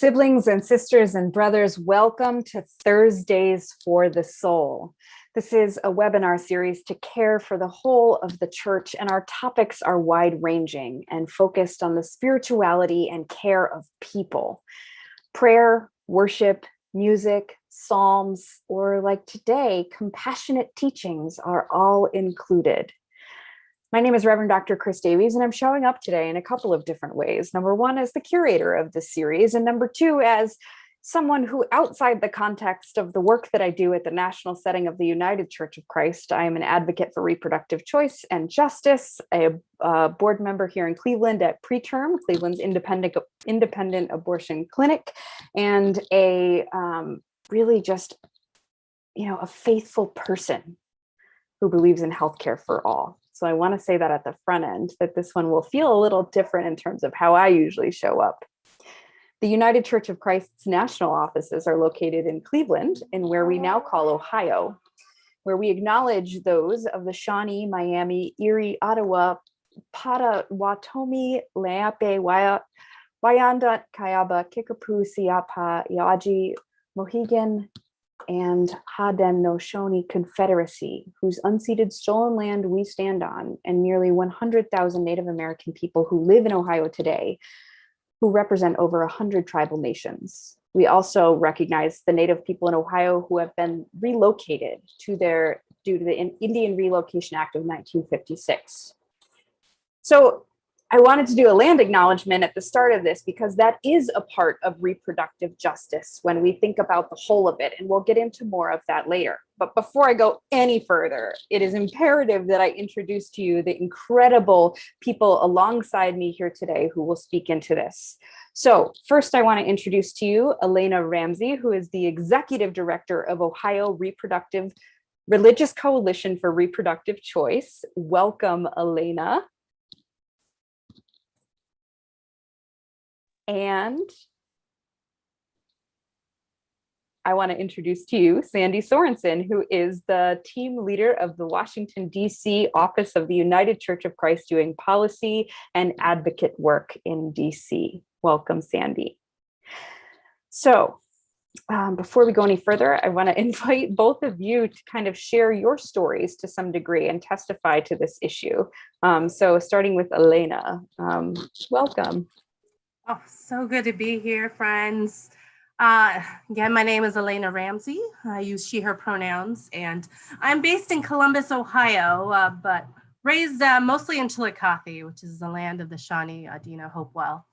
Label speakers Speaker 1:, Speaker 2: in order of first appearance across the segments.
Speaker 1: Siblings and sisters and brothers, welcome to Thursdays for the Soul. This is a webinar series to care for the whole of the church, and our topics are wide-ranging and focused on the spirituality and care of people. Prayer, worship, music, psalms, or like today, compassionate teachings are all included. My name is Reverend Dr. Chris Davies, and I'm showing up today in a couple of different ways. Number one, as the curator of this series, and number two, as someone who, outside the context of the work that I do at the national setting of the United Church of Christ, I am an advocate for reproductive choice and justice, a board member here in Cleveland at Preterm, Cleveland's independent abortion clinic, and a really just, a faithful person who believes in healthcare for all. So I want to say that at the front end, that this one will feel a little different in terms of how I usually show up. The United Church of Christ's national offices are located in Cleveland, in where we now call Ohio, where we acknowledge those of the Shawnee, Miami, Erie, Ottawa, Potawatomi, Lenape, Wyandotte, Cayaba, Kickapoo, Siapa, Yaji, Mohegan, and Haudenosaunee Confederacy, whose unceded stolen land we stand on, and nearly 100,000 Native American people who live in Ohio today, who represent over 100 tribal nations. We also recognize the Native people in Ohio who have been relocated due to the Indian Relocation Act of 1956. So I wanted to do a land acknowledgement at the start of this because that is a part of reproductive justice when we think about the whole of it, and we'll get into more of that later. But before I go any further, it is imperative that I introduce to you the incredible people alongside me here today who will speak into this. So first, I want to introduce to you Elaina Ramsey, who is the Executive Director of Ohio Religious Coalition for Reproductive Choice. Welcome, Elaina. And I want to introduce to you Sandy Sorenson, who is the team leader of the Washington, D.C. Office of the United Church of Christ, doing policy and advocate work in D.C. Welcome, Sandy. So before we go any further, I want to invite both of you to kind of share your stories to some degree and testify to this issue. So starting with Elaina, welcome.
Speaker 2: Oh, so good to be here, friends. Again, my name is Elaina Ramsey. I use she, her pronouns, and I'm based in Columbus, Ohio, but raised mostly in Chillicothe, which is the land of the Shawnee, Dina Hopewell.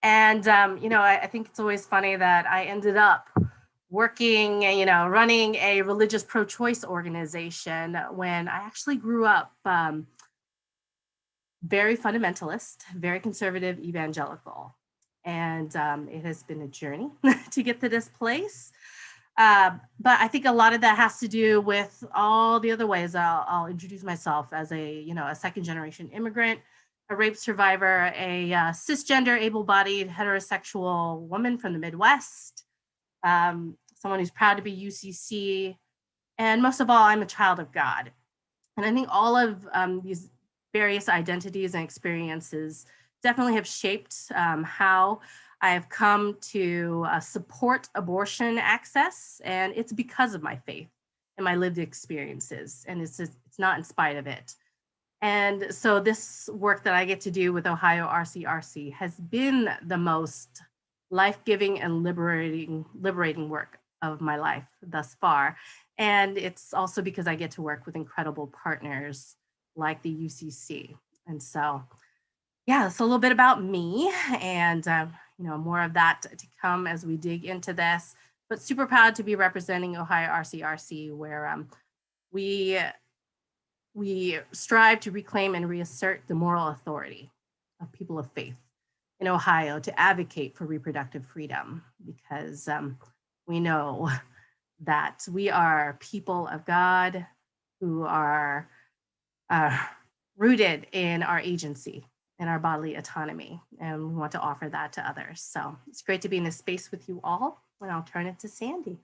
Speaker 2: And, I think it's always funny that I ended up working, running a religious pro-choice organization when I actually grew up very fundamentalist, very conservative, evangelical. And it has been a journey to get to this place. But I think a lot of that has to do with all the other ways. I'll introduce myself as a second generation immigrant, a rape survivor, a cisgender, able-bodied, heterosexual woman from the Midwest, someone who's proud to be UCC. And most of all, I'm a child of God. And I think all of these various identities and experiences definitely have shaped how I have come to support abortion access, and it's because of my faith and my lived experiences, and it's not in spite of it. And so this work that I get to do with Ohio RCRC has been the most life-giving and liberating work of my life thus far. And it's also because I get to work with incredible partners like the UCC. And so, yeah, it's a little bit about me, and more of that to come as we dig into this, but super proud to be representing Ohio RCRC, where we strive to reclaim and reassert the moral authority of people of faith in Ohio to advocate for reproductive freedom, because we know that we are people of God who are rooted in our agency and our bodily autonomy, and we want to offer that to others. So it's great to be in this space with you all, and I'll turn it to Sandy.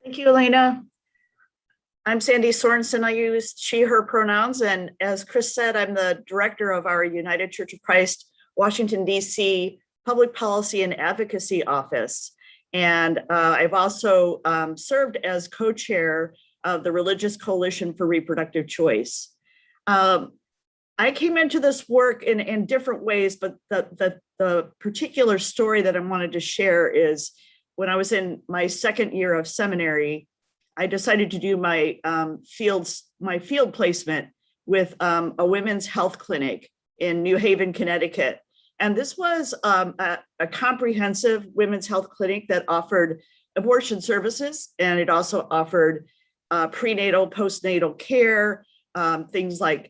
Speaker 3: Thank you, Elaina. I'm Sandy Sorenson. I use she, her pronouns, and as Chris said, I'm the director of our United Church of Christ, Washington, D.C. Public Policy and Advocacy Office. And I've also served as co-chair of the Religious Coalition for Reproductive Choice. I came into this work in different ways, but the particular story that I wanted to share is when I was in my second year of seminary, I decided to do my field placement with a women's health clinic in New Haven, Connecticut. And this was a comprehensive women's health clinic that offered abortion services, and it also offered prenatal, postnatal care, things like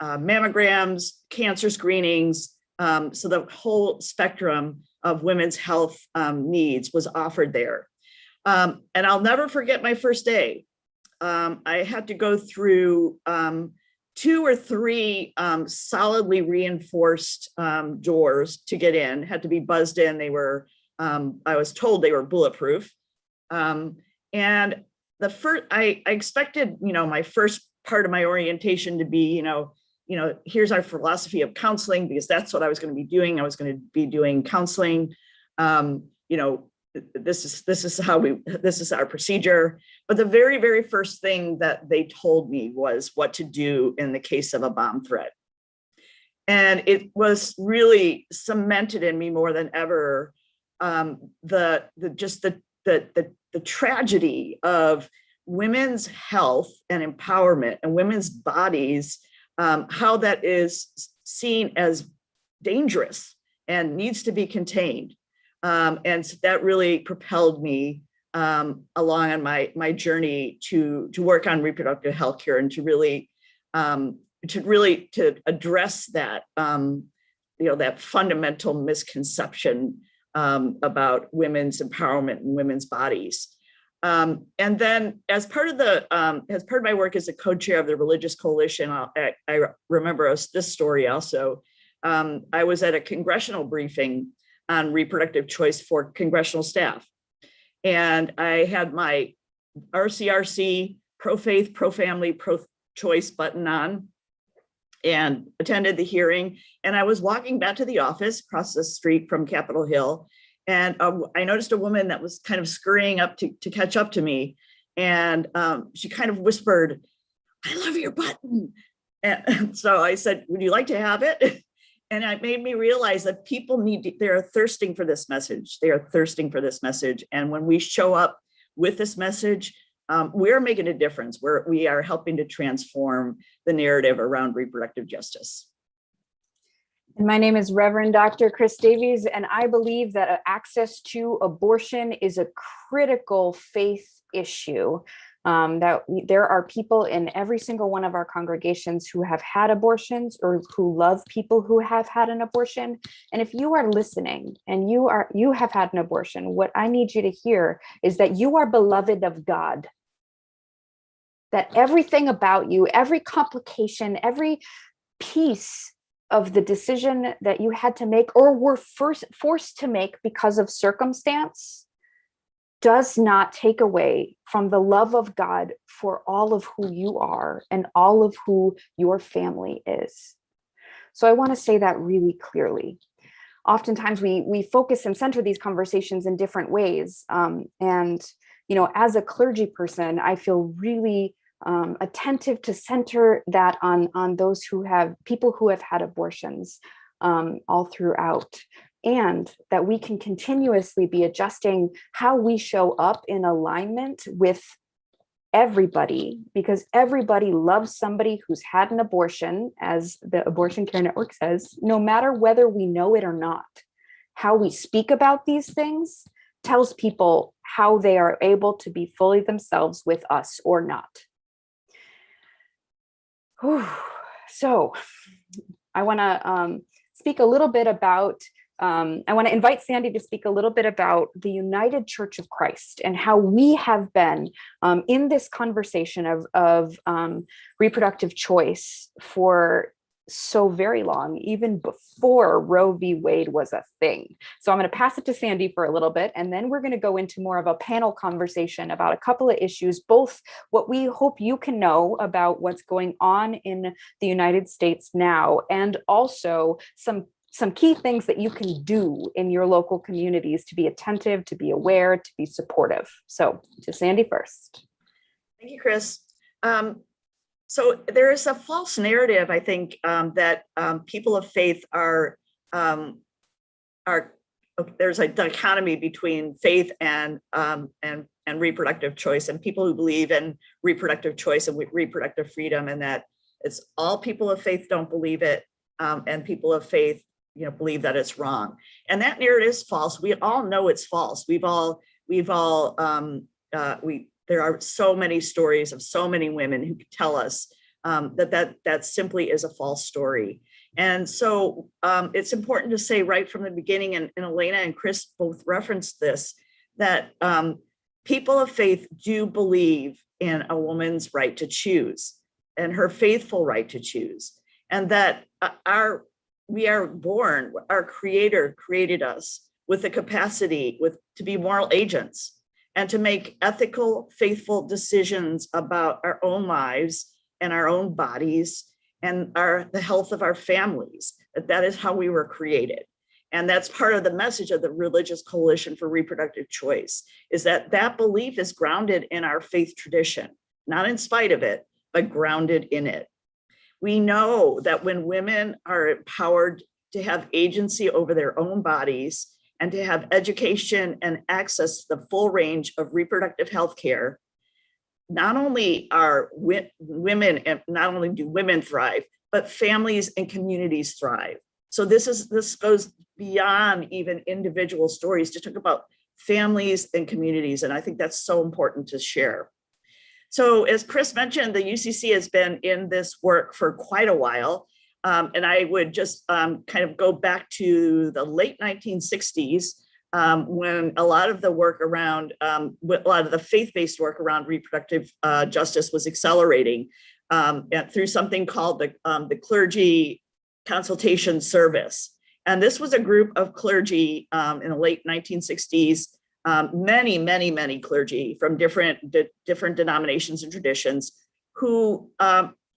Speaker 3: mammograms, cancer screenings. So the whole spectrum of women's health needs was offered there. And I'll never forget my first day. I had to go through 2 or 3 solidly reinforced doors to get in, had to be buzzed in. They were, I was told they were bulletproof. And the first, I expected, my first part of my orientation to be, here's our philosophy of counseling, because that's what I was going to be doing. I was going to be doing counseling. This is our procedure. But the very, very first thing that they told me was what to do in the case of a bomb threat. And it was really cemented in me more than ever, the tragedy of women's health and empowerment and women's bodies, how that is seen as dangerous and needs to be contained. And so that really propelled me along on my journey to work on reproductive health care and to really address that that fundamental misconception about women's empowerment and women's bodies. And then as part of my work as a co-chair of the Religious Coalition, I remember this story also. I was at a congressional briefing on reproductive choice for congressional staff. And I had my RCRC, pro-faith, pro-family, pro-choice button on and attended the hearing. And I was walking back to the office across the street from Capitol Hill. And I noticed a woman that was kind of scurrying up to catch up to me. And she kind of whispered, "I love your button." And so I said, "Would you like to have it?" And it made me realize that people they are thirsting for this message. They are thirsting for this message. And when we show up with this message, we're making a difference. We are helping to transform the narrative around reproductive justice.
Speaker 1: And my name is Reverend Dr. Chris Davies, and I believe that access to abortion is a critical faith issue. That there are people in every single one of our congregations who have had abortions or who love people who have had an abortion. And if you are listening and you have had an abortion, what I need you to hear is that you are beloved of God. That everything about you, every complication, every piece of the decision that you had to make or were forced to make because of circumstance does not take away from the love of God for all of who you are and all of who your family is. So I want to say that really clearly. Oftentimes we focus and center these conversations in different ways. And as a clergy person, I feel really attentive to center that on those people who have had abortions all throughout. And that we can continuously be adjusting how we show up in alignment with everybody, because everybody loves somebody who's had an abortion, as the Abortion Care Network says, no matter whether we know it or not. How we speak about these things tells people how they are able to be fully themselves with us or not. Whew. So I want to speak a little bit about I want to invite Sandy to speak a little bit about the United Church of Christ and how we have been in this conversation of reproductive choice for so very long, even before Roe v. Wade was a thing. So I'm going to pass it to Sandy for a little bit, and then we're going to go into more of a panel conversation about a couple of issues, both what we hope you can know about what's going on in the United States now, and also some some key things that you can do in your local communities to be attentive, to be aware, to be supportive. So to Sandy first.
Speaker 3: Thank you, Chris. So there is a false narrative, I think, that people of faith are there's a dichotomy between faith and reproductive choice, and people who believe in reproductive choice and reproductive freedom, and that it's all people of faith don't believe it, and people of faith, believe that it's wrong. And that narrative is false. We all know it's false. There are so many stories of so many women who tell us that simply is a false story. And so it's important to say right from the beginning, and Elaina and Chris both referenced this, that people of faith do believe in a woman's right to choose and her faithful right to choose. And that we are born, our Creator created us with the capacity to be moral agents and to make ethical, faithful decisions about our own lives and our own bodies and the health of our families. That is how we were created. And that's part of the message of the Religious Coalition for Reproductive Choice, is that belief is grounded in our faith tradition, not in spite of it, but grounded in it. We know that when women are empowered to have agency over their own bodies and to have education and access to the full range of reproductive health care, not only are women, and not only do women thrive, but families and communities thrive. So this goes beyond even individual stories to talk about families and communities. And I think that's so important to share. So as Chris mentioned, the UCC has been in this work for quite a while. And I would just kind of go back to the late 1960s, when a lot of the work around, a lot of the faith-based work around reproductive justice was accelerating through something called the Clergy Consultation Service. And this was a group of clergy in the late 1960s, many clergy from different denominations and traditions who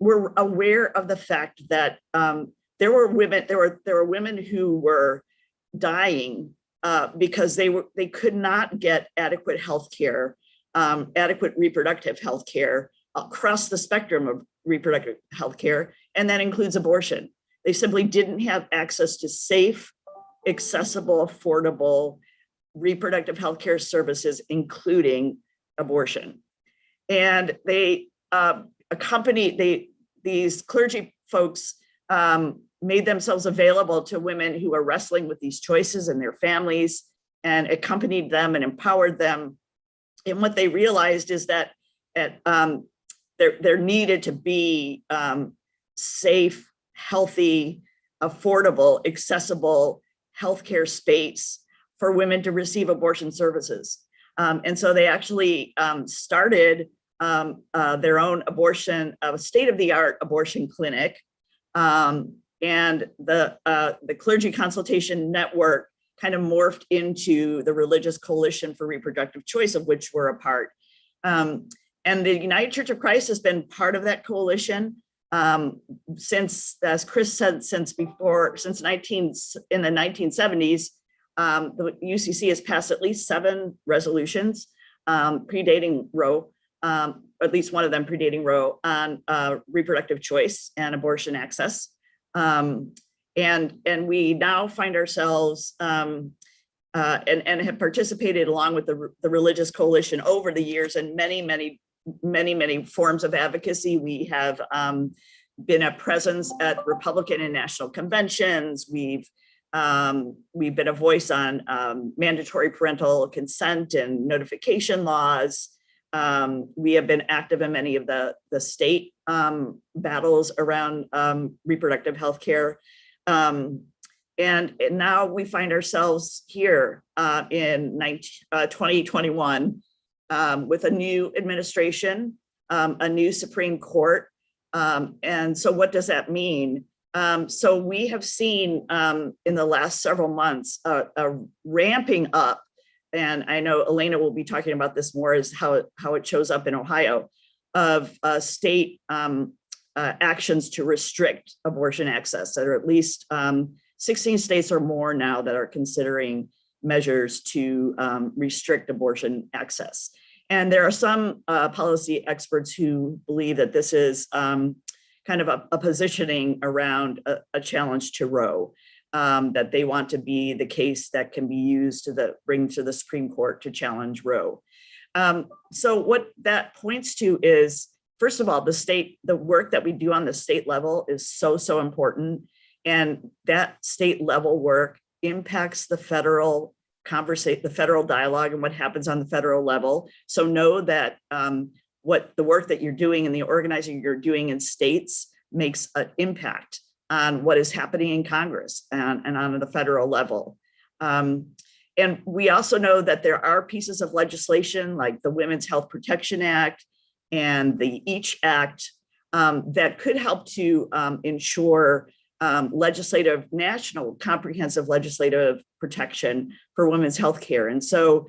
Speaker 3: were aware of the fact that there were women who were dying because they could not get adequate health care, adequate reproductive health care across the spectrum of reproductive health care, and that includes abortion. They simply didn't have access to safe, accessible, affordable reproductive health care services, including abortion. And they these clergy folks made themselves available to women who are wrestling with these choices and their families, and accompanied them and empowered them. And what they realized is that there needed to be safe, healthy, affordable, accessible healthcare space for women to receive abortion services. And so they actually started their own state-of-the-art abortion clinic. And the Clergy Consultation Network kind of morphed into the Religious Coalition for Reproductive Choice, of which we're a part. And the United Church of Christ has been part of that coalition since, as Chris said, in the 1970s. The UCC has passed at least 7 resolutions predating Roe, at least one of them predating Roe, on reproductive choice and abortion access. And we now find ourselves and have participated along with the Religious Coalition over the years in many forms of advocacy. We have been a presence at Republican and national conventions. We've been a voice on mandatory parental consent and notification laws. We have been active in many of the state battles around reproductive health care. And now we find ourselves here in 2021 with a new administration, a new Supreme Court. And so what does that mean? So we have seen in the last several months a ramping up, and I know Elaina will be talking about this more, is how it shows up in Ohio, of state actions to restrict abortion access, or at least 16 states or more now that are considering measures to restrict abortion access. And there are some policy experts who believe that this is kind of a positioning around a challenge to Roe, that they want to be the case that can be used to bring to the Supreme Court to challenge Roe. So what that points to is, first of all, the work that we do on the state level is so important. And that state level work impacts the federal the federal dialogue and what happens on the federal level. So know that what the work that you're doing and the organizing you're doing in states makes an impact on what is happening in Congress and on the federal level. And we also know that there are pieces of legislation like the Women's Health Protection Act and the EACH Act that could help to ensure national comprehensive legislative protection for women's health care. And so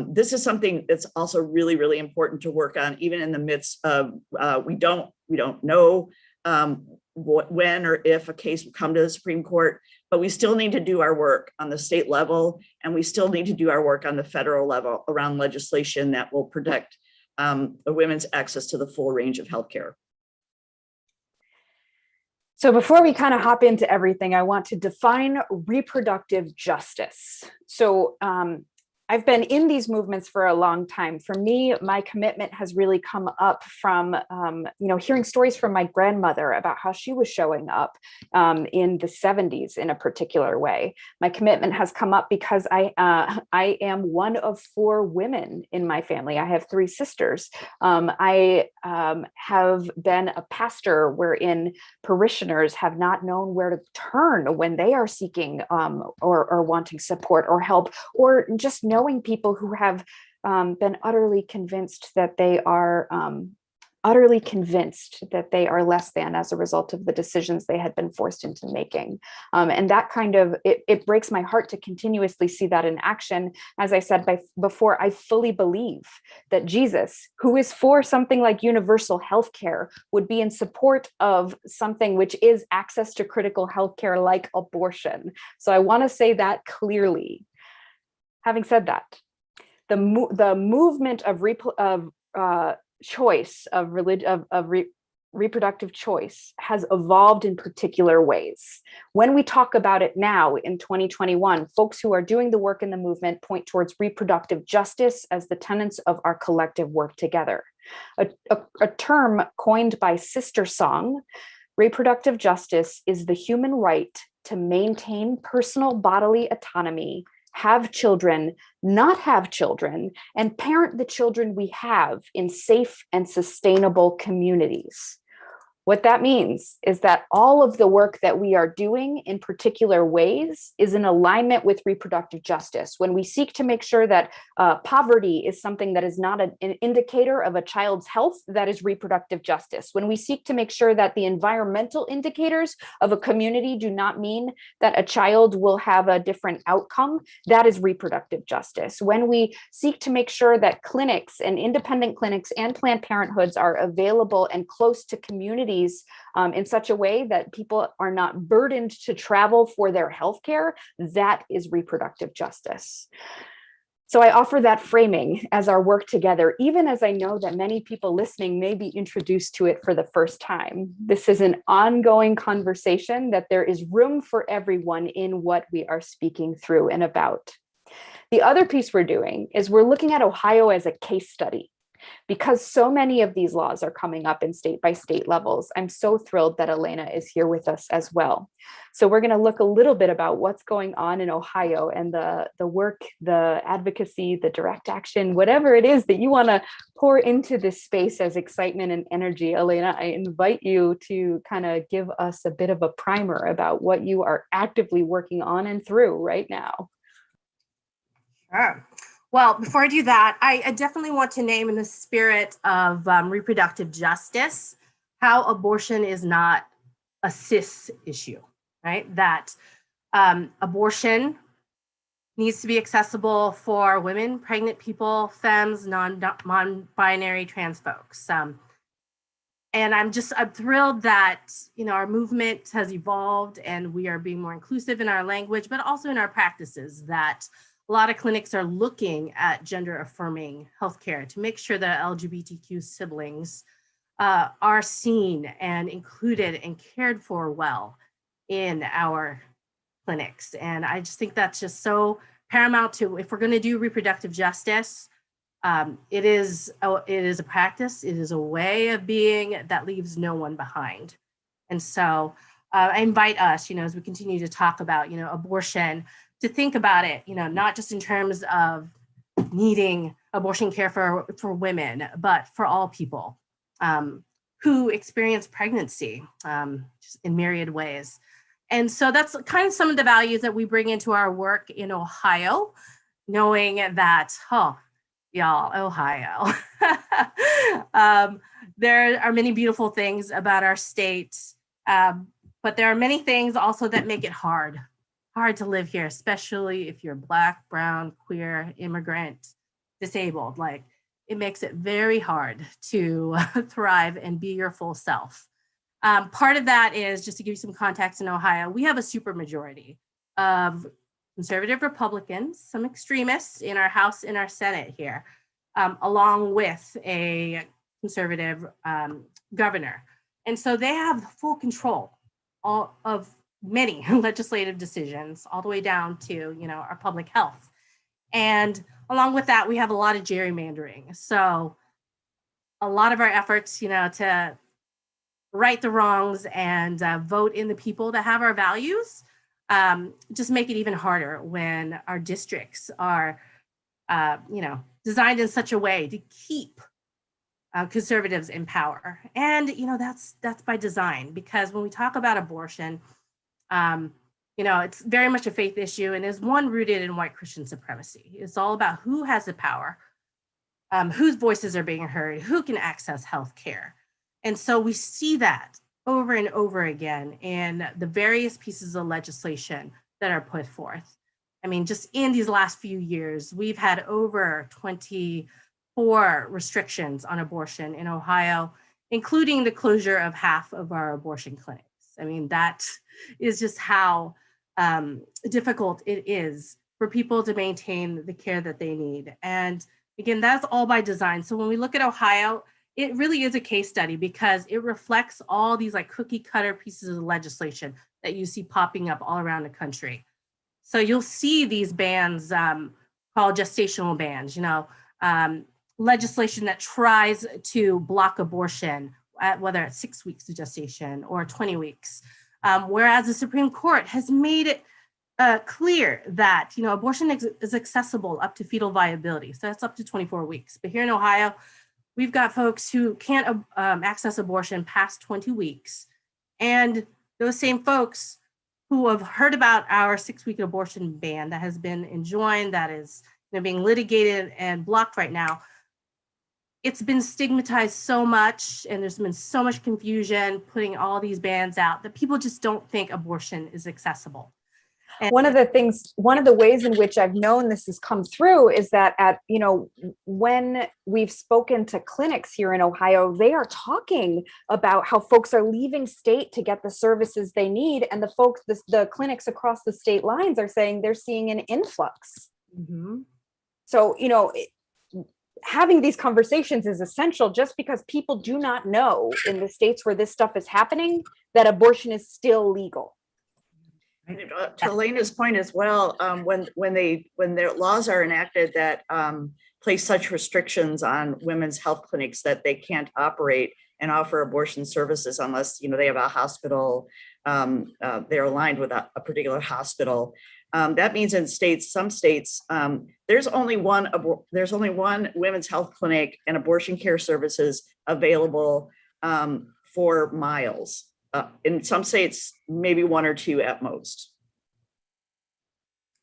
Speaker 3: this is something that's also really, really important to work on, even in the midst of, we don't know when or if a case will come to the Supreme Court, but we still need to do our work on the state level, and we still need to do our work on the federal level around legislation that will protect women's access to the full range of healthcare.
Speaker 1: So before we kind of hop into everything, I want to define reproductive justice. So I've been in these movements for a long time. For me, my commitment has really come up from, hearing stories from my grandmother about how she was showing up in the 70s in a particular way. My commitment has come up because I am one of 4 women in my family. I have 3 sisters. I have been a pastor wherein parishioners have not known where to turn when they are seeking or wanting support or help, or just knowing people who have been utterly convinced that they are less than as a result of the decisions they had been forced into making. And that kind of, it breaks my heart to continuously see that in action. As I said before, I fully believe that Jesus, who is for something like universal healthcare, would be in support of something which is access to critical healthcare like abortion. So I want to say that clearly. Having said that, the movement of reproductive choice has evolved in particular ways. When we talk about it now in 2021, folks who are doing the work in the movement point towards reproductive justice as the tenets of our collective work together. A term coined by Sister Song, reproductive justice is the human right to maintain personal bodily autonomy, have children, not have children, and parent the children we have in safe and sustainable communities. What that means is that all of the work that we are doing in particular ways is in alignment with reproductive justice. When we seek to make sure that poverty is something that is not an indicator of a child's health, that is reproductive justice. When we seek to make sure that the environmental indicators of a community do not mean that a child will have a different outcome, that is reproductive justice. When we seek to make sure that clinics and independent clinics and Planned Parenthoods are available and close to communities in such a way that people are not burdened to travel for their healthcare, that is reproductive justice. So I offer that framing as our work together, even as I know that many people listening may be introduced to it for the first time. This is an ongoing conversation that there is room for everyone in what we are speaking through and about. The other piece we're doing is we're looking at Ohio as a case study. Because so many of these laws are coming up in state by state levels, I'm so thrilled that Elaina is here with us as well. So we're going to look a little bit about what's going on in Ohio and the work, the advocacy, the direct action, whatever it is that you want to pour into this space as excitement and energy. Elaina, I invite you to kind of give us a bit of a primer about what you are actively working on and through right now.
Speaker 2: Sure. Well, before I do that, I definitely want to name, in the spirit of reproductive justice, how abortion is not a cis issue, right? That abortion needs to be accessible for women, pregnant people, femmes, non-binary, trans folks. And I'm thrilled that, our movement has evolved and we are being more inclusive in our language, but also in our practices, that a lot of clinics are looking at gender affirming healthcare to make sure that LGBTQ siblings are seen and included and cared for well in our clinics. And I just think that's just so paramount to, if we're going to do reproductive justice, it is a practice, it is a way of being that leaves no one behind. And so I invite us, as we continue to talk about, abortion, to think about it, not just in terms of needing abortion care for women, but for all people who experience pregnancy just in myriad ways. And so that's kind of some of the values that we bring into our work in Ohio, knowing that, y'all, Ohio. There are many beautiful things about our state, but there are many things also that make it hard to live here, especially if you're Black, brown, queer, immigrant, disabled. Like, it makes it very hard to thrive and be your full self. Part of that is, just to give you some context, in Ohio, we have a supermajority of conservative Republicans, some extremists in our House, in our Senate here, along with a conservative governor. And so they have full control of many legislative decisions, all the way down to, our public health. And along with that, we have a lot of gerrymandering. So a lot of our efforts, to right the wrongs and vote in the people that have our values, just make it even harder when our districts are, designed in such a way to keep conservatives in power. And, that's by design, because when we talk about abortion, it's very much a faith issue and is one rooted in white Christian supremacy. It's all about who has the power, whose voices are being heard, who can access health care. And so we see that over and over again in the various pieces of legislation that are put forth. I mean, just in these last few years, we've had over 24 restrictions on abortion in Ohio, including the closure of half of our abortion clinics. I mean, that is just how difficult it is for people to maintain the care that they need. And again, that's all by design. So when we look at Ohio, it really is a case study, because it reflects all these like cookie cutter pieces of legislation that you see popping up all around the country. So you'll see these bans called gestational bans, legislation that tries to block abortion, whether it's 6 weeks of gestation or 20 weeks. Whereas the Supreme Court has made it clear that, abortion is accessible up to fetal viability. So that's up to 24 weeks. But here in Ohio, we've got folks who can't access abortion past 20 weeks. And those same folks who have heard about our 6-week abortion ban that has been enjoined, that is being litigated and blocked right now, it's been stigmatized so much, and there's been so much confusion putting all these bans out, that people just don't think abortion is accessible.
Speaker 1: One of the ways in which I've known this has come through is that when we've spoken to clinics here in Ohio, they are talking about how folks are leaving state to get the services they need. And the clinics across the state lines are saying they're seeing an influx.
Speaker 2: Mm-hmm.
Speaker 1: So, having these conversations is essential, just because people do not know in the states where this stuff is happening that abortion is still legal.
Speaker 3: To Elaina's point as well, when their laws are enacted that place such restrictions on women's health clinics that they can't operate and offer abortion services unless they have a hospital, they're aligned with a particular hospital. That means in some states, there's only one women's health clinic and abortion care services available for miles. In some states, maybe one or two at most.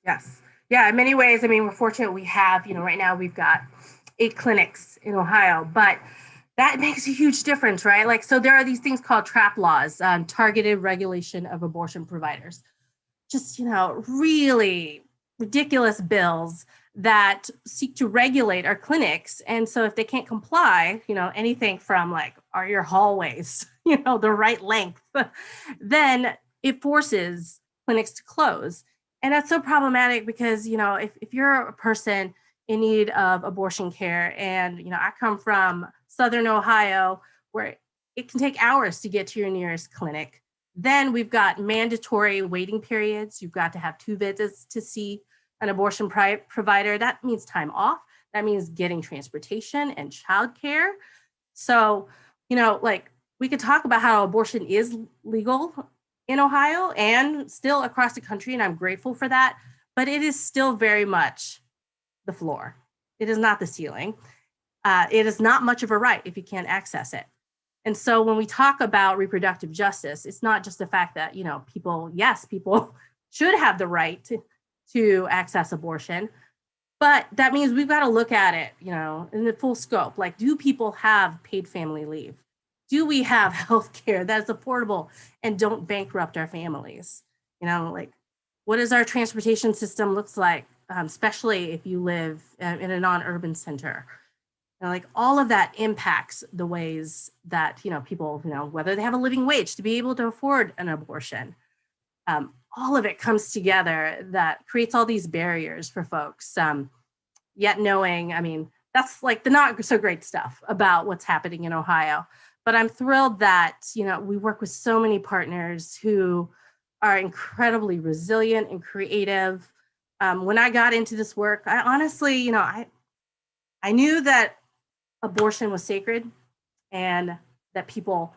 Speaker 2: Yes. Yeah, in many ways, we're fortunate we have, right now we've got 8 clinics in Ohio, but that makes a huge difference, right? Like, so there are these things called TRAP laws, targeted regulation of abortion providers. Just, really ridiculous bills that seek to regulate our clinics. And so if they can't comply, anything from like, are your hallways, the right length, then it forces clinics to close. And that's so problematic because, if you're a person in need of abortion care, and, I come from Southern Ohio, where it can take hours to get to your nearest clinic. Then we've got mandatory waiting periods. You've got to have 2 visits to see an abortion provider. That means time off. That means getting transportation and childcare. So, we could talk about how abortion is legal in Ohio and still across the country, and I'm grateful for that, but it is still very much the floor. It is not the ceiling. It is not much of a right if you can't access it. And so when we talk about reproductive justice, it's not just the fact that, people should have the right to access abortion, but that means we've got to look at it, in the full scope. Like, do people have paid family leave? Do we have health care that is affordable and don't bankrupt our families? What does our transportation system looks like, especially if you live in a non-urban center? All of that impacts the ways that, people, whether they have a living wage to be able to afford an abortion. All of it comes together that creates all these barriers for folks. Yet knowing, that's like the not so great stuff about what's happening in Ohio. But I'm thrilled that, we work with so many partners who are incredibly resilient and creative. When I got into this work, I honestly, I knew that abortion was sacred and that people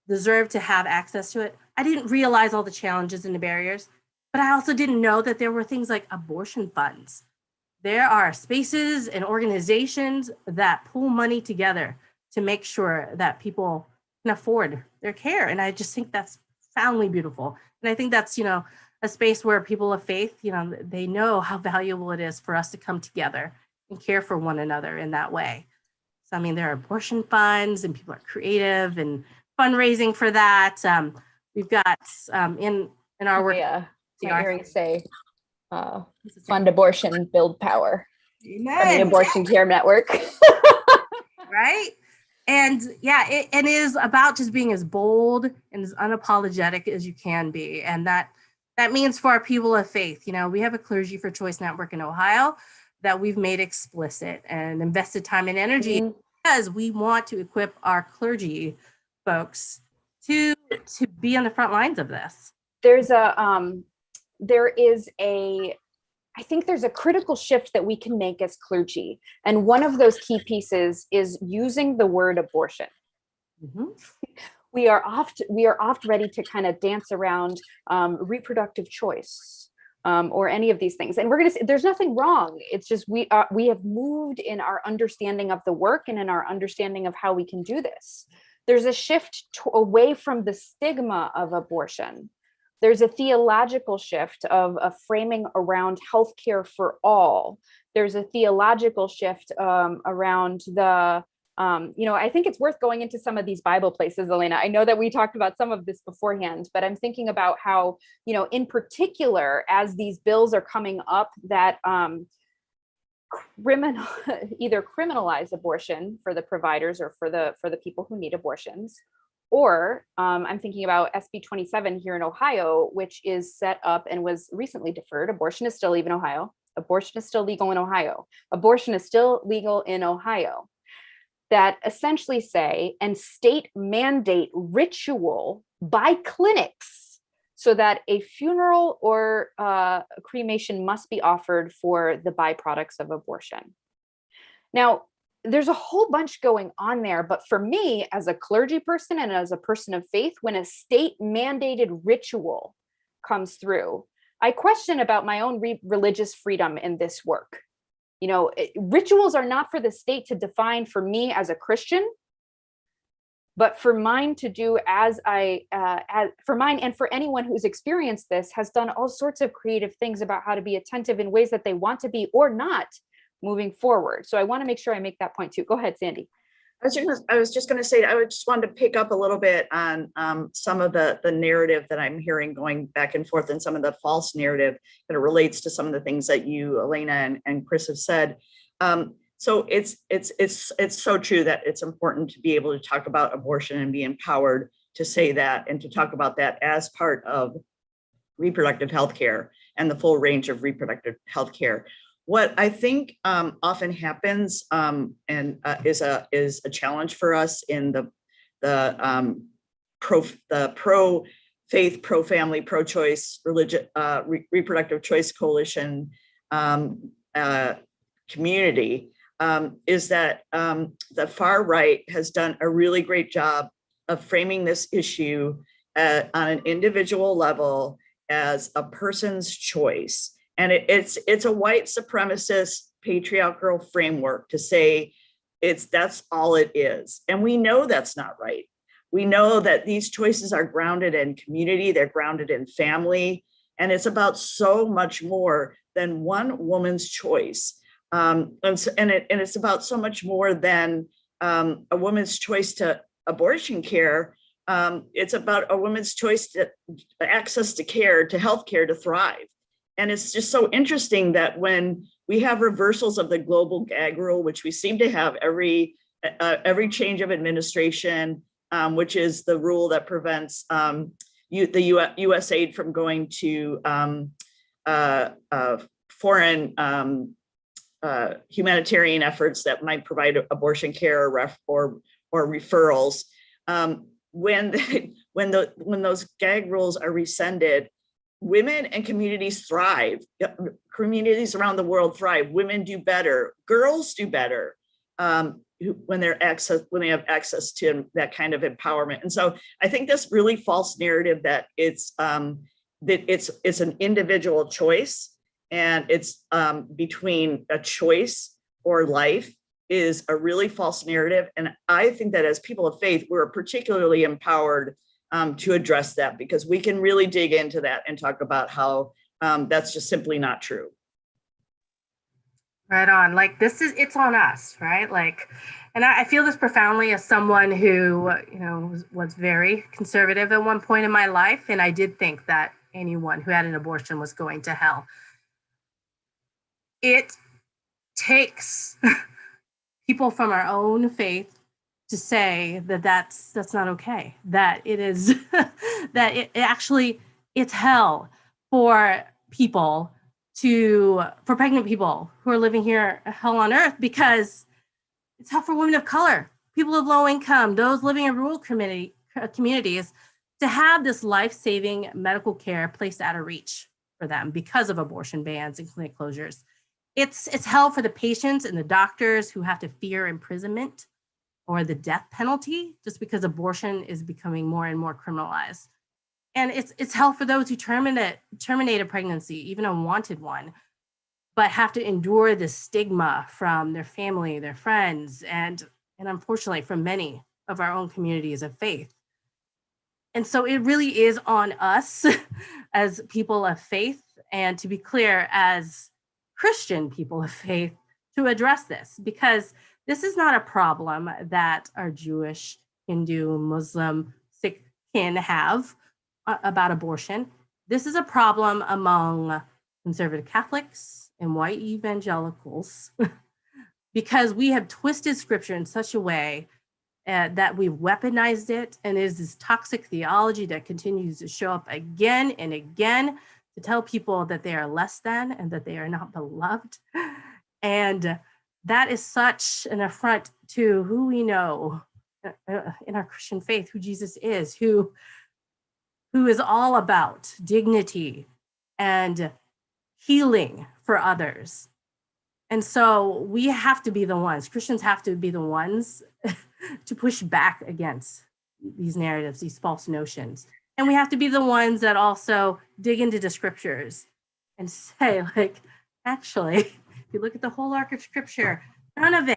Speaker 2: deserve to have access to it. I didn't realize all the challenges and the barriers, but I also didn't know that there were things like abortion funds. There are spaces and organizations that pull money together to make sure that people can afford their care. And I just think that's profoundly beautiful. And I think that's, a space where people of faith, they know how valuable it is for us to come together and care for one another in that way. So, there are abortion funds and people are creative and fundraising for that. We've got in our work.
Speaker 1: Yeah, my earrings say, fund abortion, build power.
Speaker 2: Amen.
Speaker 1: From the Abortion Care Network.
Speaker 2: Right? And it is about just being as bold and as unapologetic as you can be. And that means for our people of faith, we have a Clergy for Choice network in Ohio that we've made explicit and invested time and energy because we want to equip our clergy folks to be on the front lines of this.
Speaker 1: I think there's a critical shift that we can make as clergy. And one of those key pieces is using the word abortion. Mm-hmm. We are oft ready to kind of dance around reproductive choice or any of these things. And we're going to say there's nothing wrong. It's just we have moved in our understanding of the work and in our understanding of how we can do this. There's a shift away from the stigma of abortion. There's a theological shift of a framing around healthcare for all. There's a theological shift around the, I think it's worth going into some of these Bible places, Elaina. I know that we talked about some of this beforehand, but I'm thinking about how, in particular, as these bills are coming up that either criminalize abortion for the providers or for the people who need abortions. Or I'm thinking about SB 27 here in Ohio, which is set up and was recently deferred. Abortion is still legal in Ohio. Abortion is still legal in Ohio. Abortion is still legal in Ohio. That essentially say and state mandate ritual by clinics so that a funeral or a cremation must be offered for the byproducts of abortion. Now, there's a whole bunch going on there, but for me as a clergy person and as a person of faith, when a state mandated ritual comes through, I question about my own religious freedom in this work. Rituals are not for the state to define for me as a Christian, but for mine to do as for mine and for anyone who's experienced this has done all sorts of creative things about how to be attentive in ways that they want to be or not moving forward. So I want to make sure I make that point too. Go ahead, Sandy.
Speaker 3: I was just going to say, I would just wanted to pick up a little bit on some of the narrative that I'm hearing going back and forth, and some of the false narrative that relates to some of the things that you, Elaina, and Chris have said. So it's so true that it's important to be able to talk about abortion and be empowered to say that, and to talk about that as part of reproductive health care and the full range of reproductive health care. What I think often happens is a challenge for us in the pro-faith, pro-family, pro-choice, reproductive choice coalition community, is that the far right has done a really great job of framing this issue on an individual level as a person's choice. And it's a white supremacist patriarchal framework to say that's all it is. And we know that's not right. We know that these choices are grounded in community, they're grounded in family, and it's about so much more than one woman's choice. And it's about so much more than a woman's choice to abortion care. It's about a woman's choice to access to care, to health care, to thrive. And it's just so interesting that when we have reversals of the global gag rule, which we seem to have every change of administration, which is the rule that prevents the U.S. aid from going to foreign humanitarian efforts that might provide abortion care or referrals. When those gag rules are rescinded, women and communities thrive. Communities around the world thrive. Women do better. Girls do better when they have access to that kind of empowerment. And so I think this really false narrative that it's an individual choice, and it's between a choice or life, is a really false narrative. And I think that as people of faith, we're particularly empowered to address that, because we can really dig into that and talk about how that's just simply not true.
Speaker 2: Right on. Like, it's on us, right? Like, and I feel this profoundly as someone who, was very conservative at one point in my life. And I did think that anyone who had an abortion was going to hell. It takes people from our own faith to say that that's not okay, that it is, that it actually, it's hell for pregnant people who are living here, hell on earth, because it's hell for women of color, people of low income, those living in rural communities, to have this life-saving medical care placed out of reach for them because of abortion bans and clinic closures. It's hell for the patients and the doctors who have to fear imprisonment or the death penalty just because abortion is becoming more and more criminalized. And it's hell for those who terminate a pregnancy, even a wanted one, but have to endure the stigma from their family, their friends, and unfortunately from many of our own communities of faith. And so it really is on us as people of faith, and to be clear, as Christian people of faith, to address this, because this is not a problem that our Jewish, Hindu, Muslim, Sikh kin have about abortion. This is a problem among conservative Catholics and white evangelicals, because we have twisted scripture in such a way that we've weaponized it, and there's this toxic theology that continues to show up again and again to tell people that they are less than and that they are not beloved. And that is such an affront to who we know in our Christian faith, who Jesus is, who is all about dignity and healing for others. And so we have to be the ones, Christians have to be the ones to push back against these narratives, these false notions. And we have to be the ones that also dig into the scriptures and say, like, actually, if you look at the whole arc of scripture, none of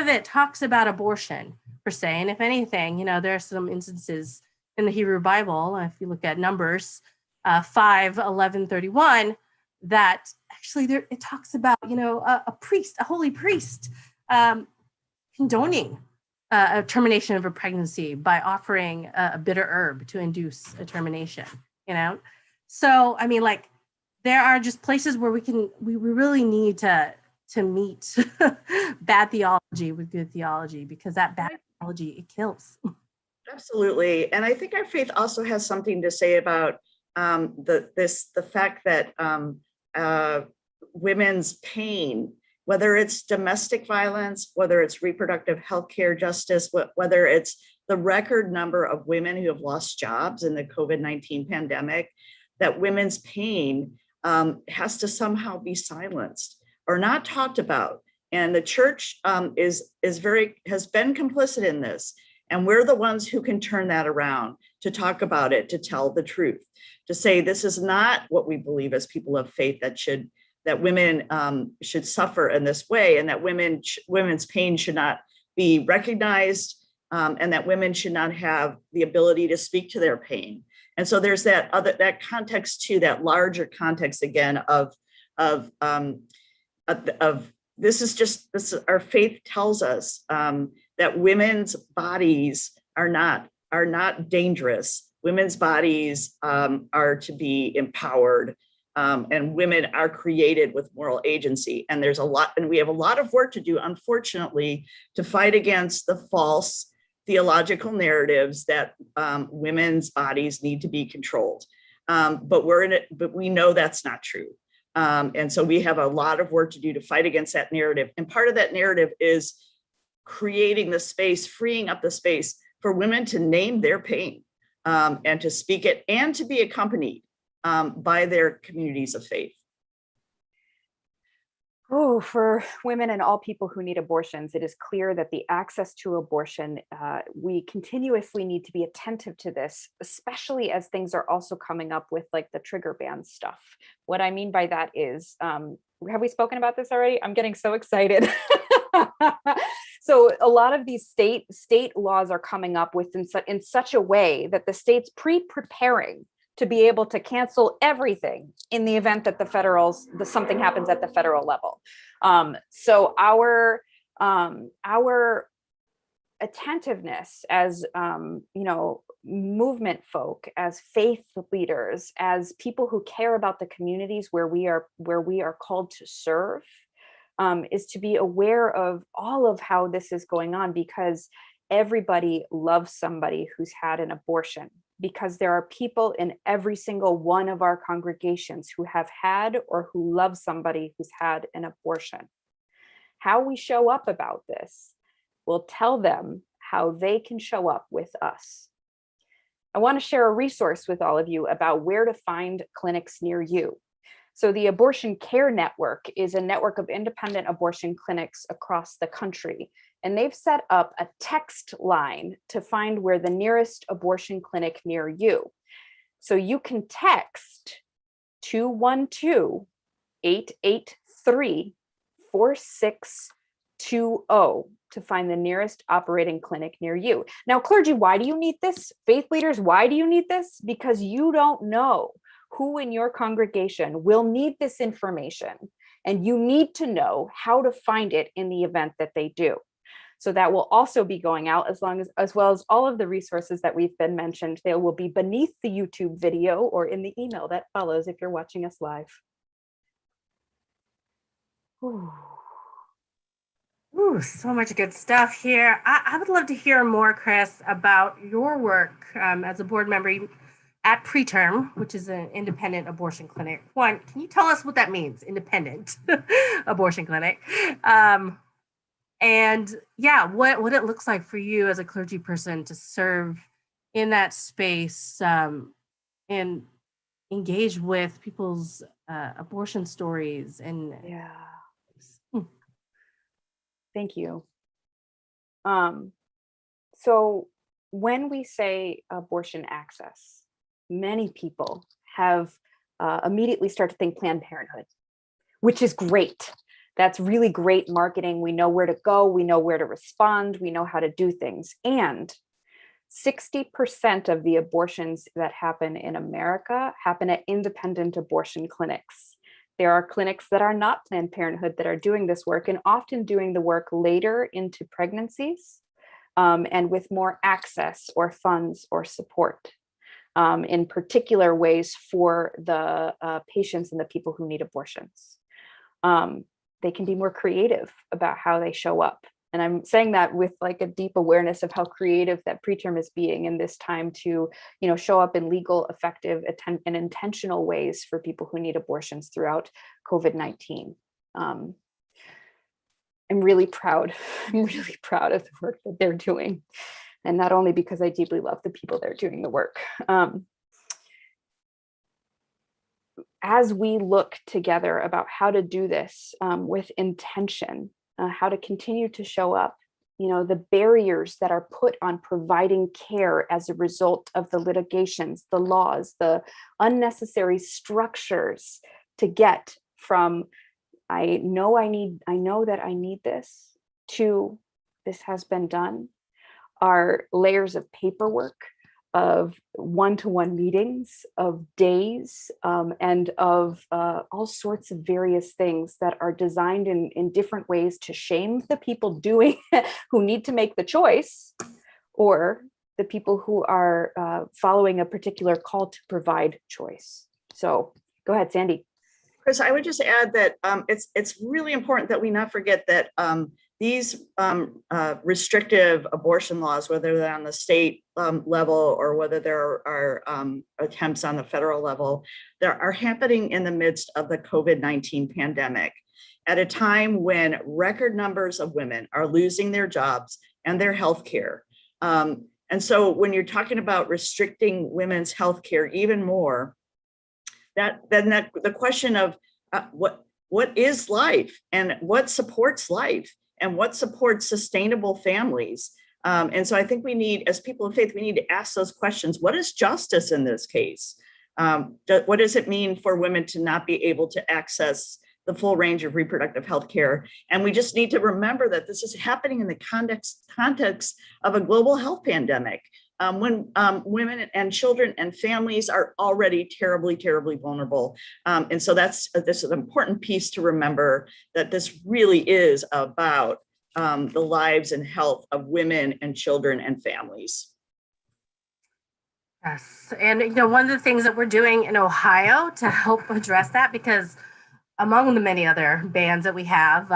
Speaker 2: it talks about abortion per se. And if anything, there are some instances in the Hebrew Bible, if you look at Numbers 5:11-31, that actually it talks about, a priest, a holy priest, condoning a termination of a pregnancy by offering a bitter herb to induce a termination, you know? So, I mean, like, there are just places where we really need to meet bad theology with good theology, because that bad theology, it kills.
Speaker 3: Absolutely. And I think our faith also has something to say about the fact that women's pain, whether it's domestic violence, whether it's reproductive health care justice, whether it's the record number of women who have lost jobs in the COVID-19 pandemic, that women's pain has to somehow be silenced or not talked about. And the church has been complicit in this. And we're the ones who can turn that around, to talk about it, to tell the truth, to say this is not what we believe as people of faith, that women should suffer in this way, and that women's pain should not be recognized, and that women should not have the ability to speak to their pain. And so there's that context too, that larger context again of this. Our faith tells us that women's bodies are not dangerous. Women's bodies are to be empowered, and women are created with moral agency. And we have a lot of work to do, unfortunately, to fight against the false theological narratives that women's bodies need to be controlled. But we know that's not true. And so we have a lot of work to do to fight against that narrative. And part of that narrative is creating the space, freeing up the space for women to name their pain, and to speak it, and to be accompanied by their communities of faith.
Speaker 1: Oh, for women and all people who need abortions, it is clear that the access to abortion, we continuously need to be attentive to this, especially as things are also coming up with like the trigger ban stuff. What I mean by that is, have we spoken about this already? I'm getting so excited. So a lot of these state laws are coming up with in such a way that the state's preparing to be able to cancel everything in the event that something happens at the federal level. So our attentiveness as movement folk, as faith leaders, as people who care about the communities where we are called to serve, is to be aware of all of how this is going on, because everybody loves somebody who's had an abortion, because there are people in every single one of our congregations who have had or who love somebody who's had an abortion. How we show up about this will tell them how they can show up with us. I want to share a resource with all of you about where to find clinics near you. So the Abortion Care Network is a network of independent abortion clinics across the country. And they've set up a text line to find where the nearest abortion clinic near you. So you can text 212-883-4620 to find the nearest operating clinic near you. Now, clergy, why do you need this? Faith leaders, why do you need this? Because you don't know who in your congregation will need this information, and you need to know how to find it in the event that they do. So that will also be going out, as well as all of the resources that we've been mentioned. They will be beneath the YouTube video or in the email that follows if you're watching us live.
Speaker 2: Ooh, so much good stuff here. I would love to hear more, Chris, about your work as a board member at Preterm, which is an independent abortion clinic. One, can you tell us what that means, independent abortion clinic? And yeah, what it looks like for you as a clergy person to serve in that space, and engage with people's abortion stories. And
Speaker 1: yeah, thank you. So when we say abortion access, many people have immediately start to think Planned Parenthood, which is great. That's really great marketing. We know where to go. We know where to respond. We know how to do things. And 60% of the abortions that happen in America happen at independent abortion clinics. There are clinics that are not Planned Parenthood that are doing this work, and often doing the work later into pregnancies. and with more access or funds or support in particular ways for the patients and the people who need abortions. They can be more creative about how they show up. And I'm saying that with like a deep awareness of how creative that preterm is being in this time to, show up in legal, effective, and intentional ways for people who need abortions throughout COVID-19. I'm really proud. I'm really proud of the work that they're doing. And not only because I deeply love the people that are doing the work. As we look together about how to do this with intention, how to continue to show up, the barriers that are put on providing care as a result of the litigations, the laws, the unnecessary structures to get from I know that I need this to this has been done, are layers of paperwork, of one-to-one meetings, of days, and of all sorts of various things that are designed in different ways to shame the people who need to make the choice, or the people who are following a particular call to provide choice. So go ahead, Sandy.
Speaker 3: Chris, I would just add that it's really important that we not forget that these restrictive abortion laws, whether they're on the state level or whether there are attempts on the federal level, there are happening in the midst of the COVID-19 pandemic at a time when record numbers of women are losing their jobs and their health care. And so when you're talking about restricting women's health care even more, the question of what is life and what supports life and what supports sustainable families. And so I think we need, as people of faith, we need to ask those questions. What is justice in this case? What does it mean for women to not be able to access the full range of reproductive health care? And we just need to remember that this is happening in the context of a global health pandemic. When women and children and families are already terribly, terribly vulnerable. And so this is an important piece to remember, that this really is about the lives and health of women and children and families.
Speaker 2: Yes, and one of the things that we're doing in Ohio to help address that, because among the many other bans that we have,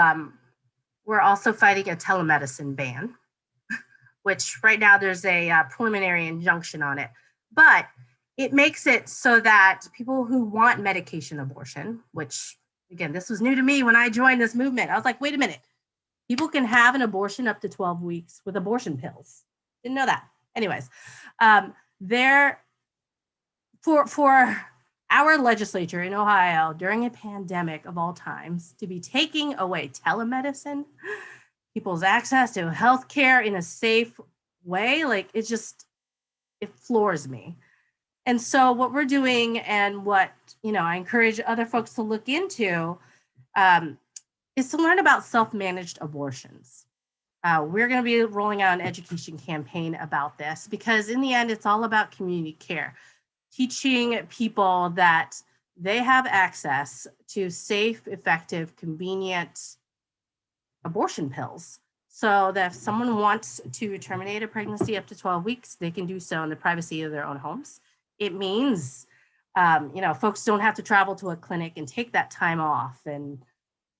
Speaker 2: we're also fighting a telemedicine ban, which right now there's a preliminary injunction on it, but it makes it so that people who want medication abortion, which again, this was new to me when I joined this movement. I was like, wait a minute, people can have an abortion up to 12 weeks with abortion pills. Didn't know that. Anyways, for our legislature in Ohio during a pandemic of all times to be taking away telemedicine, people's access to healthcare in a safe way, like it floors me. And so what we're doing, and what I encourage other folks to look into, is to learn about self-managed abortions. We're going to be rolling out an education campaign about this, because in the end, it's all about community care, teaching people that they have access to safe, effective, convenient abortion pills, so that if someone wants to terminate a pregnancy up to 12 weeks, they can do so in the privacy of their own homes. It means, folks don't have to travel to a clinic and take that time off and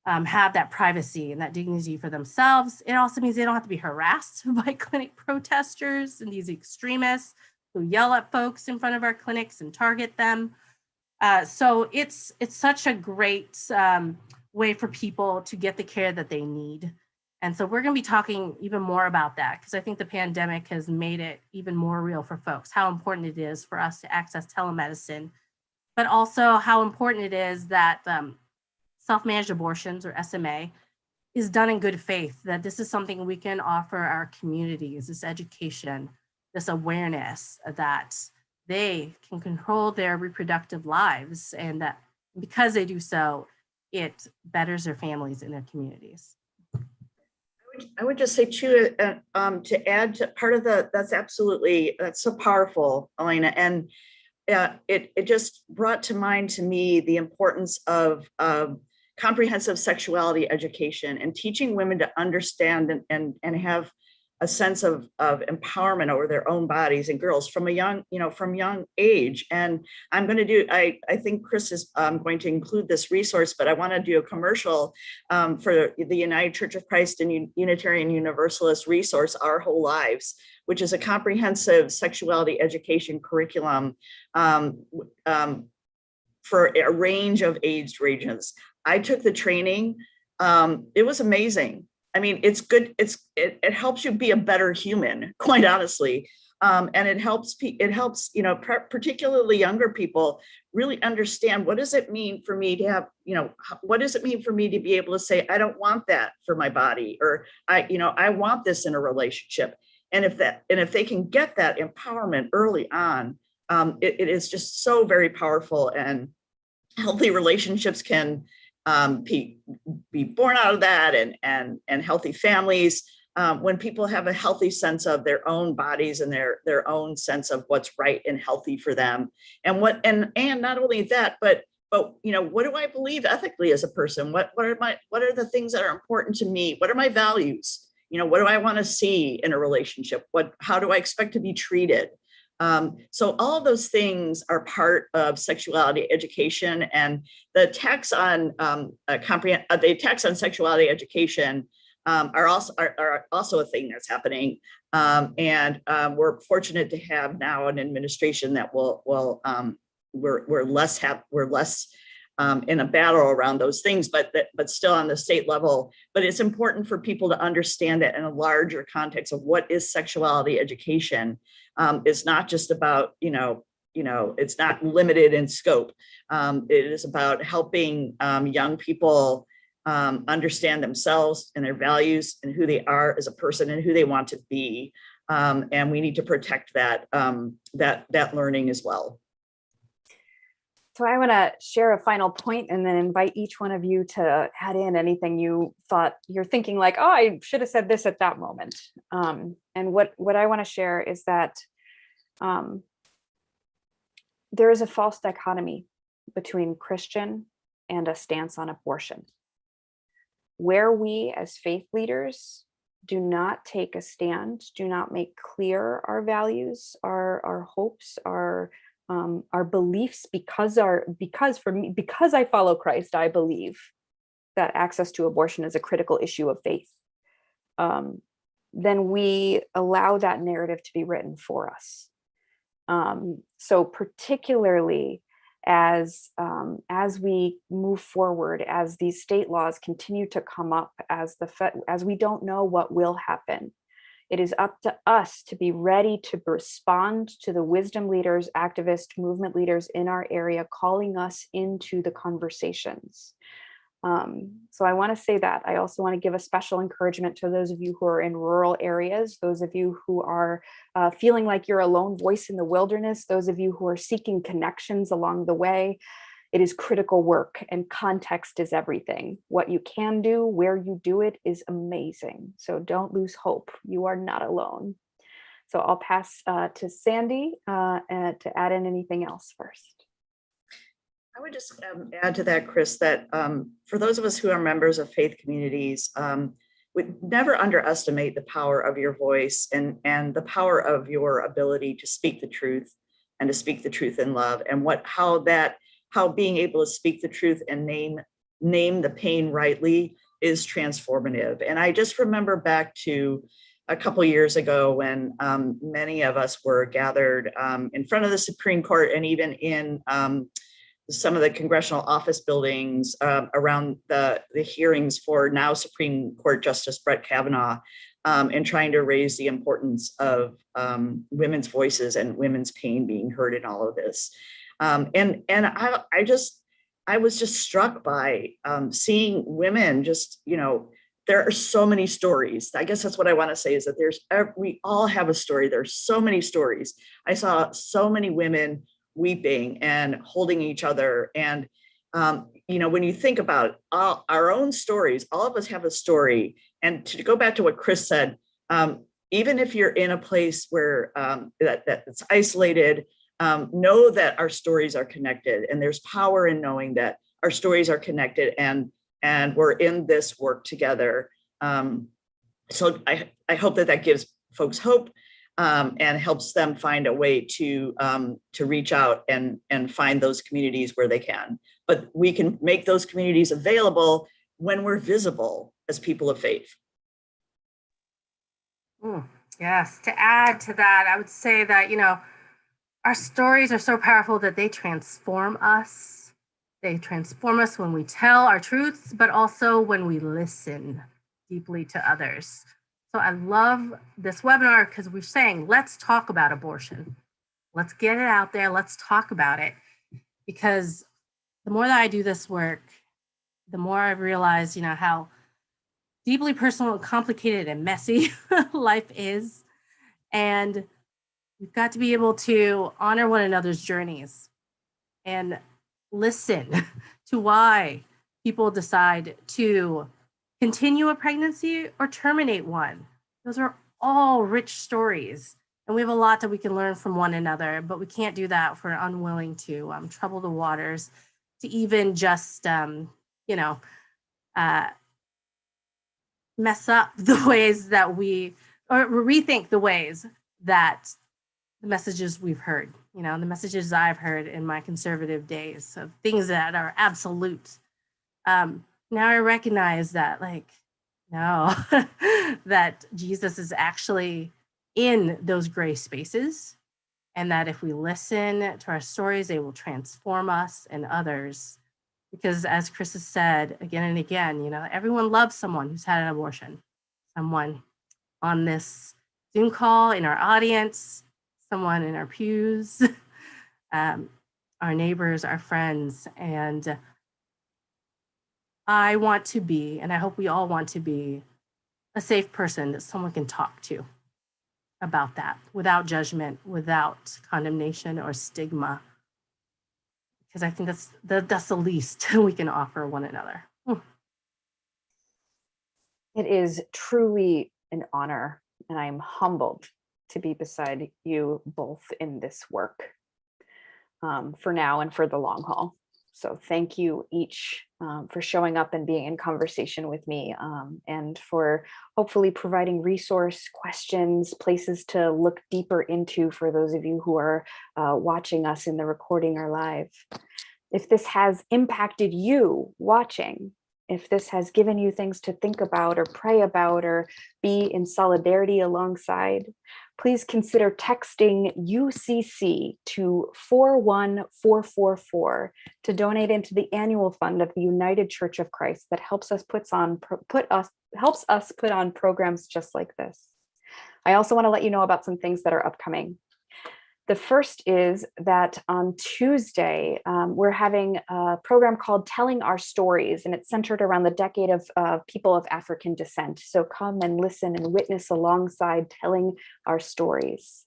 Speaker 2: have that privacy and that dignity for themselves. It also means they don't have to be harassed by clinic protesters and these extremists who yell at folks in front of our clinics and target them. So it's such a great way for people to get the care that they need. And so we're going to be talking even more about that, because I think the pandemic has made it even more real for folks, how important it is for us to access telemedicine, but also how important it is that self-managed abortions, or SMA, is done in good faith, that this is something we can offer our communities, this education, this awareness that they can control their reproductive lives, and that because they do so, it betters their families and their communities.
Speaker 3: I would just say too, to add to part of that's so powerful, Elaina. And it just brought to mind to me the importance of comprehensive sexuality education and teaching women to understand and have a sense of empowerment over their own bodies, and girls from a young, from young age. And I'm going to do, I think Chris is going to include this resource, but I want to do a commercial for the United Church of Christ and Unitarian Universalist resource, Our Whole Lives, which is a comprehensive sexuality education curriculum for a range of age ranges. I took the training. It was amazing. I mean, it's good. It helps you be a better human, quite honestly. And it helps, particularly younger people really understand, what does it mean for me to have, what does it mean for me to be able to say, I don't want that for my body, or I want this in a relationship. And if they can get that empowerment early on, it is just so very powerful, and healthy relationships can be born out of that, and healthy families, when people have a healthy sense of their own bodies and their own sense of what's right and healthy for them, and not only that, but what do I believe ethically as a person? What are the things that are important to me? What are my values? What do I want to see in a relationship? How do I expect to be treated? So all of those things are part of sexuality education, and the attacks on sexuality education are also a thing that's happening. And we're fortunate to have now an administration that we're less in a battle around those things, but still on the state level. But it's important for people to understand that in a larger context of what is sexuality education. It's not just about, it's not limited in scope. It is about helping young people understand themselves and their values and who they are as a person and who they want to be. And we need to protect that learning as well.
Speaker 1: So I want to share a final point and then invite each one of you to add in anything you thought you're thinking like, oh, I should have said this at that moment. And what I want to share is that there is a false dichotomy between Christian and a stance on abortion, where we as faith leaders do not take a stand, do not make clear our values, our hopes, our beliefs, because I follow Christ, I believe that access to abortion is a critical issue of faith. Then we allow that narrative to be written for us. So particularly as we move forward, as these state laws continue to come up, as we don't know what will happen, it is up to us to be ready to respond to the wisdom leaders, activist movement leaders in our area, calling us into the conversations. So I want to say that. I also want to give a special encouragement to those of you who are in rural areas, those of you who are feeling like you're a lone voice in the wilderness, those of you who are seeking connections along the way. It is critical work, and context is everything. What you can do, where you do it, is amazing. So don't lose hope. You are not alone. So I'll pass to Sandy to add in anything else first.
Speaker 3: I would just add to that, Chris, that for those of us who are members of faith communities, would never underestimate the power of your voice and the power of your ability to speak the truth and to speak the truth in love, and how being able to speak the truth and name the pain rightly is transformative. And I just remember back to a couple of years ago when many of us were gathered in front of the Supreme Court, and even in some of the congressional office buildings around the hearings for now Supreme Court Justice Brett Kavanaugh, and trying to raise the importance of women's voices and women's pain being heard in all of this. And I was just struck by seeing women just, there are so many stories. I guess that's what I want to say, is that we all have a story. There's so many stories. I saw so many women weeping and holding each other. And, when you think about our own stories, all of us have a story. And to go back to what Chris said, even if you're in a place where that's isolated, know that our stories are connected, and there's power in knowing that our stories are connected, and we're in this work together. So I hope that gives folks hope and helps them find a way to reach out and find those communities where they can. But we can make those communities available when we're visible as people of faith.
Speaker 2: Yes, to add to that, I would say that, our stories are so powerful that they transform us. They transform us when we tell our truths, but also when we listen deeply to others. So I love this webinar because we're saying, let's talk about abortion. Let's get it out there. Let's talk about it. Because the more that I do this work, the more I realize, how deeply personal and complicated and messy life is. And we've got to be able to honor one another's journeys and listen to why people decide to continue a pregnancy or terminate one. Those are all rich stories. And we have a lot that we can learn from one another, but we can't do that if we're unwilling to trouble the waters, to even just, mess up the ways that or rethink the ways that the messages we've heard, the messages I've heard in my conservative days of things that are absolute. Now I recognize that, no, that Jesus is actually in those gray spaces, and that if we listen to our stories, they will transform us and others. Because as Chris has said again and again, everyone loves someone who's had an abortion, someone on this Zoom call, in our audience, someone in our pews, our neighbors, our friends. And I want to be, and I hope we all want to be, a safe person that someone can talk to about that without judgment, without condemnation or stigma. Because I think that's the least we can offer one another.
Speaker 1: It is truly an honor, and I'm humbled to be beside you both in this work for now and for the long haul. So thank you each for showing up and being in conversation with me, and for hopefully providing resource, questions, places to look deeper into for those of you who are watching us in the recording or live. If this has impacted you watching, if this has given you things to think about or pray about or be in solidarity alongside, please consider texting UCC to 41444 to donate into the annual fund of the United Church of Christ that helps us put on programs just like this. I also want to let you know about some things that are upcoming. The first is that on Tuesday, we're having a program called Telling Our Stories, and it's centered around the decade of people of African descent. So come and listen and witness alongside telling our stories.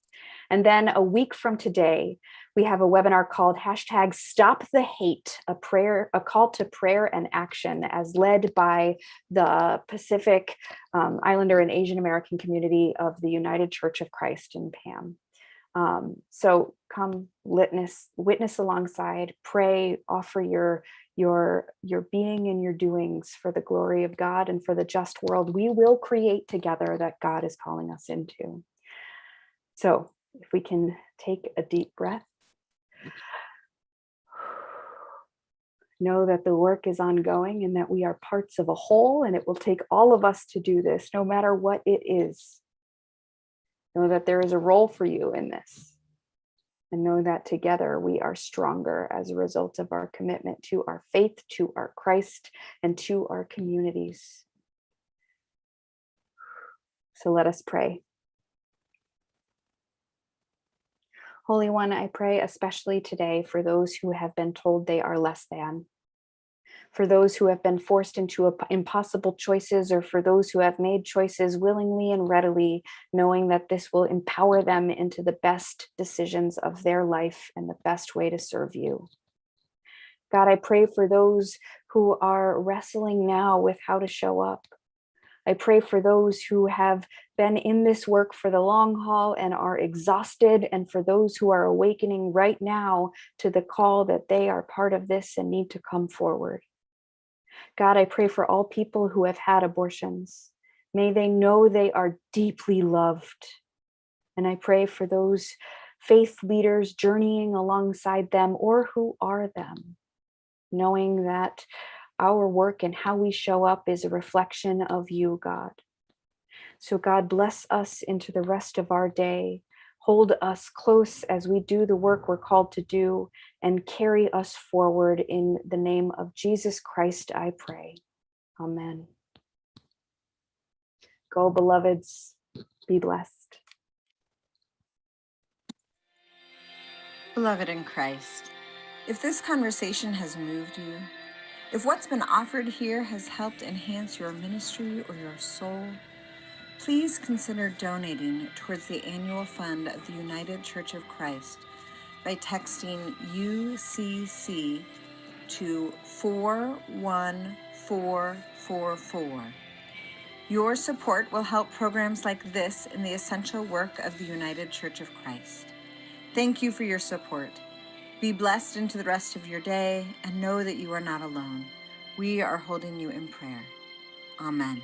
Speaker 1: And then a week from today, we have a webinar called #StopTheHate, a call to prayer and action, as led by the Pacific Islander and Asian American community of the United Church of Christ in PAM. So come witness alongside, pray, offer your being and your doings for the glory of God and for the just world we will create together that God is calling us into. So if we can take a deep breath, know that the work is ongoing and that we are parts of a whole, and it will take all of us to do this, no matter what it is. Know that there is a role for you in this, and know that together we are stronger as a result of our commitment to our faith, to our Christ, and to our communities. So let us pray. Holy One, I pray especially today for those who have been told they are less than, for those who have been forced into impossible choices, or for those who have made choices willingly and readily, knowing that this will empower them into the best decisions of their life and the best way to serve you. God, I pray for those who are wrestling now with how to show up. I pray for those who have been in this work for the long haul and are exhausted, and for those who are awakening right now to the call that they are part of this and need to come forward. God, I pray for all people who have had abortions. May they know they are deeply loved. And I pray for those faith leaders journeying alongside them or who are them, knowing that our work and how we show up is a reflection of you, God. So God, bless us into the rest of our day. Hold us close as we do the work we're called to do, and carry us forward. In the name of Jesus Christ, I pray. Amen. Go, beloveds. Be blessed.
Speaker 4: Beloved in Christ, if this conversation has moved you, if what's been offered here has helped enhance your ministry or your soul, please consider donating towards the annual fund of the United Church of Christ by texting UCC to 41444. Your support will help programs like this in the essential work of the United Church of Christ. Thank you for your support. Be blessed into the rest of your day, and know that you are not alone. We are holding you in prayer. Amen.